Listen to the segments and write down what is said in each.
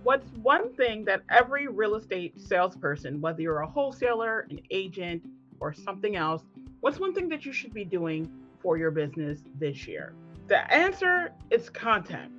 What's one thing that every real estate salesperson, whether you're a wholesaler, an agent, or something else, what's one thing that you should be doing for your business this year? The answer is content.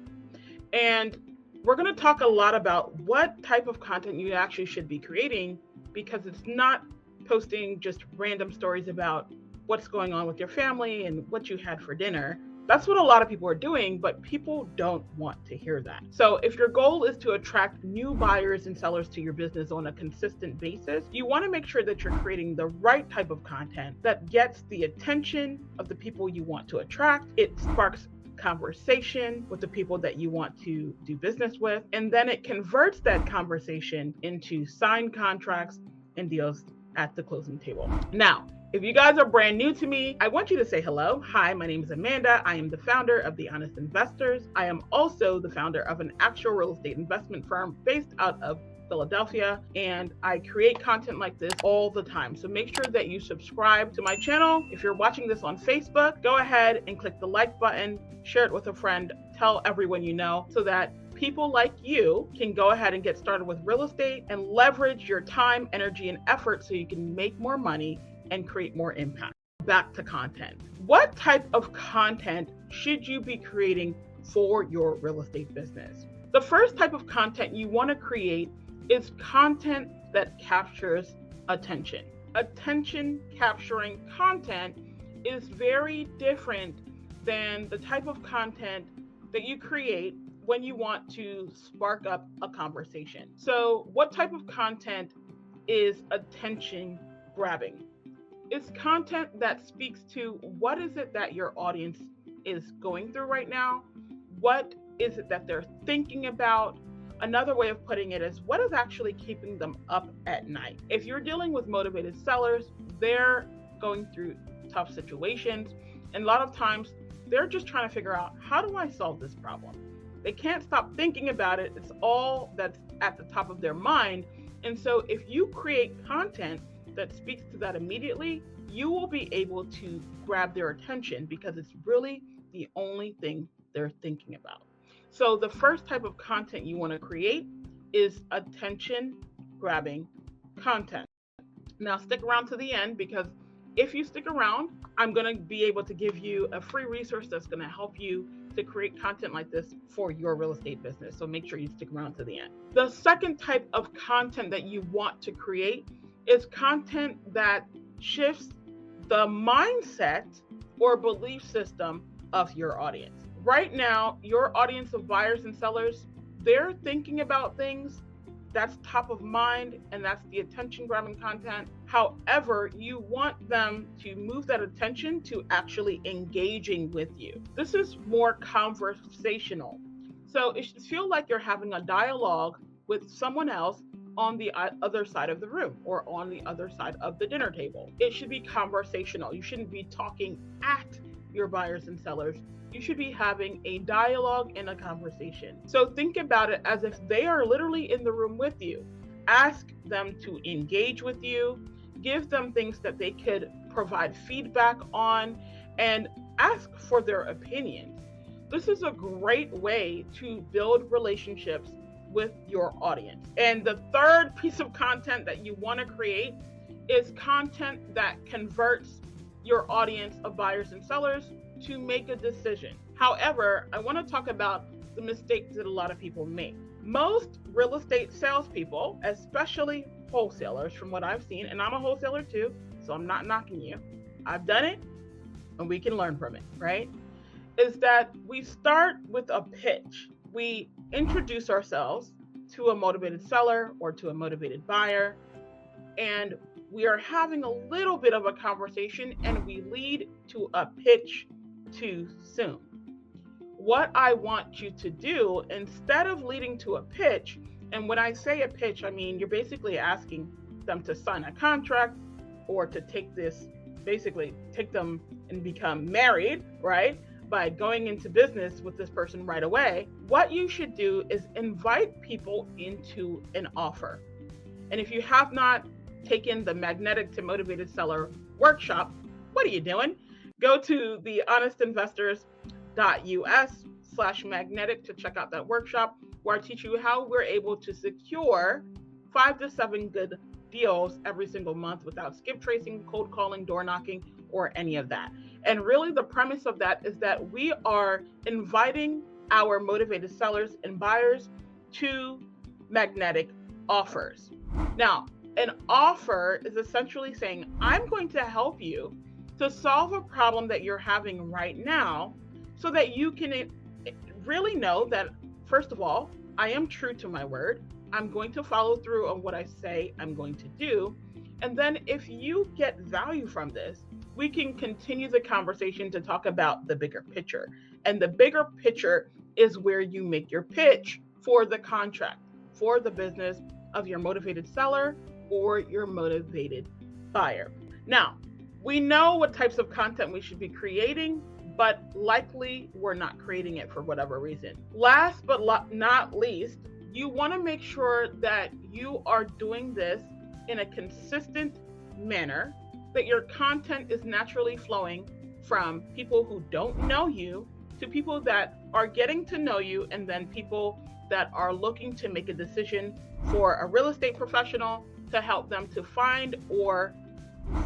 And we're going to talk a lot about what type of content you actually should be creating, because it's not posting just random stories about what's going on with your family and what you had for dinner. That's what a lot of people are doing, but people don't want to hear that. So, if your goal is to attract new buyers and sellers to your business on a consistent basis, you want to make sure that you're creating the right type of content that gets the attention of the people you want to attract. It sparks conversation with the people that you want to do business with, and then it converts that conversation into signed contracts and deals at the closing table. Now, if you guys are brand new to me, I want you to say hello. Hi, my name is Amanda. I am the founder of The Honest Investors. I am also the founder of an actual real estate investment firm based out of Philadelphia, and I create content like this all the time. So make sure that you subscribe to my channel. If you're watching this on Facebook, go ahead and click the like button, share it with a friend, tell everyone you know, so that people like you can go ahead and get started with real estate and leverage your time, energy, and effort so you can make more money and create more impact. Back to content. What type of content should you be creating for your real estate business? The first type of content you want to create is content that captures attention. Attention capturing content is very different than the type of content that you create when you want to spark up a conversation. So, what type of content is attention grabbing? It's content that speaks to what is it that your audience is going through right now? What is it that they're thinking about? Another way of putting it is, what is actually keeping them up at night? If you're dealing with motivated sellers, they're going through tough situations, and a lot of times they're just trying to figure out, how do I solve this problem? They can't stop thinking about it. It's all that's at the top of their mind. And so if you create content that speaks to that immediately, you will be able to grab their attention, because it's really the only thing they're thinking about. So the first type of content you want to create is attention grabbing content. Now stick around to the end, because if you stick around, I'm going to be able to give you a free resource that's going to help you to create content like this for your real estate business. So make sure you stick around to the end. The second type of content that you want to create is content that shifts the mindset or belief system of your audience. Right now, your audience of buyers and sellers, they're thinking about things that's top of mind, and that's the attention grabbing content. However, you want them to move that attention to actually engaging with you. This is more conversational. So it should feel like you're having a dialogue with someone else on the other side of the room or on the other side of the dinner table. It should be conversational. You shouldn't be talking at your buyers and sellers. You should be having a dialogue and a conversation. So think about it as if they are literally in the room with you. Ask them to engage with you, give them things that they could provide feedback on, and ask for their opinions. This is a great way to build relationships with your audience. And the third piece of content that you want to create is content that converts your audience of buyers and sellers to make a decision. However, I want to talk about the mistakes that a lot of people make. Most real estate salespeople, especially wholesalers, from what I've seen, and I'm a wholesaler too, so I'm not knocking you. I've done it, and we can learn from it, right? Is that we start with a pitch. We introduce ourselves to a motivated seller or to a motivated buyer, and we are having a little bit of a conversation, and we lead to a pitch too soon. What I want you to do, instead of leading to a pitch, and when I say a pitch, I mean you're basically asking them to sign a contract or to take them and become married, right? By going into business with this person right away. What you should do is invite people into an offer. And if you have not taken the Magnetic to Motivated Seller workshop, what are you doing? Go to thehonestinvestors.us/magnetic to check out that workshop. where I teach you how we're able to secure 5 to 7 good deals every single month without skip tracing, cold calling, door knocking, or any of that. And really, the premise of that is that we are inviting our motivated sellers and buyers to magnetic offers. Now, an offer is essentially saying, I'm going to help you to solve a problem that you're having right now so that you can really know that, first of all, I am true to my word. I'm going to follow through on what I say I'm going to do. And then if you get value from this, we can continue the conversation to talk about the bigger picture. And the bigger picture is where you make your pitch for the contract, for the business of your motivated seller or your motivated buyer. Now, we know what types of content we should be creating, but likely we're not creating it for whatever reason. Last but not least, you want to make sure that you are doing this in a consistent manner, that your content is naturally flowing from people who don't know you to people that are getting to know you, and then people that are looking to make a decision for a real estate professional to help them to find or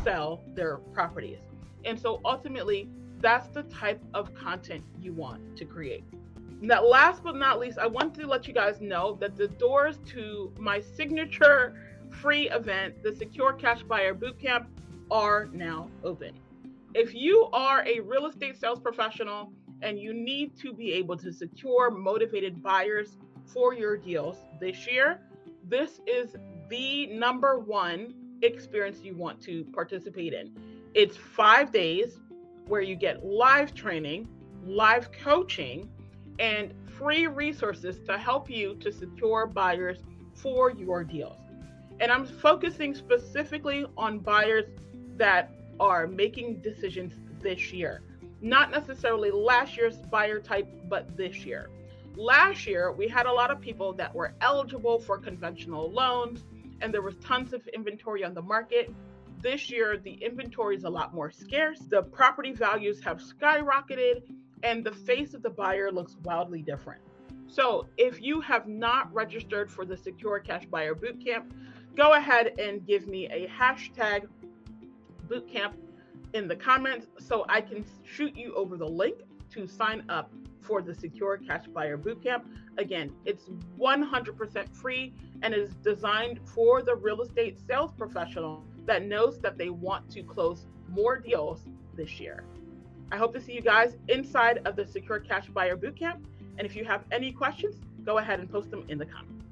sell their properties. And so ultimately, that's the type of content you want to create. Now, last but not least, I want to let you guys know that the doors to my signature free event, the Secure Cash Buyer Bootcamp, are now open. If you are a real estate sales professional and you need to be able to secure motivated buyers for your deals this year, this is the number one experience you want to participate in. It's 5 days where you get live training, live coaching, and free resources to help you to secure buyers for your deals. And I'm focusing specifically on buyers that are making decisions this year, not necessarily last year's buyer type, but this year. Last year, we had a lot of people that were eligible for conventional loans, and there was tons of inventory on the market. This year, the inventory is a lot more scarce. The property values have skyrocketed, and the face of the buyer looks wildly different. So if you have not registered for the Secure Cash Buyer Bootcamp, go ahead and give me a hashtag bootcamp in the comments so I can shoot you over the link to sign up for the Secure Cash Buyer Bootcamp. Again, it's 100% free and is designed for the real estate sales professional that knows that they want to close more deals this year. I hope to see you guys inside of the Secure Cash Buyer Bootcamp. And if you have any questions, go ahead and post them in the comments.